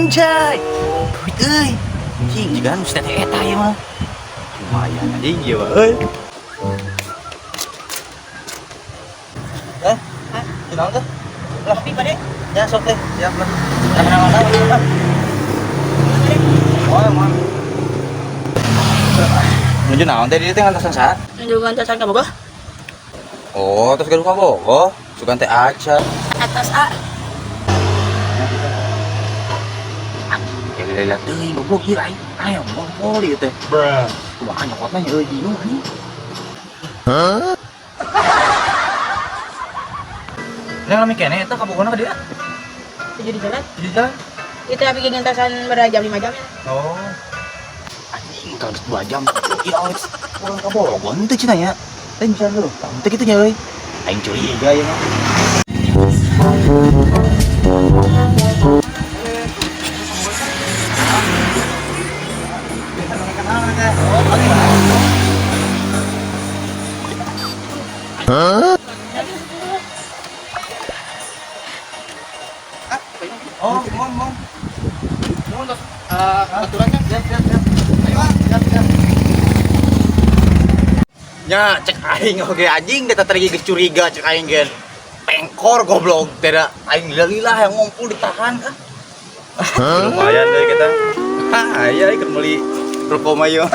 Anjay, duit euy. Anjing jigan mesti teh eta ieu mah. Lumayan anjing ieu mah euy. Hah? Kunaon teh? Kopi Pak De. Ya sok teh, siap lah. Mana-mana. Oh, mah. Nuju naon teh di teh ngantosan saha? Nuju ngantosan ka Bogor. Oh, terus gaduh ka Bogor. Sugan teh acan. Atas A. Ya lihat teuing goblok ieu aing. Ayo ngomong ieu teh. Kumaha nyokotna nya euy bingung anjing. Neng lami kene eta ka Bogorna ka dieu. Tujuh di jalan. Di jalan. Kita bikin ngantosan berjam 5 jam. Oh. Anjing kalau 2 jam. Iya, pulang ka Bogor teh cenah nya. Teh bisa dulu. Teh kitu nya euy. Aing curiga ieu mah. Oh, mohon. Aturannya, siap. Ayo, siap. Ya, cek aing oge anjing eta tadi geus curiga cek aing gen. Pengkor goblok, tidak aing lila yang ngumpul ditahan kan. Lumayan deui kita. Aya ieu meuli rokok mah ieu.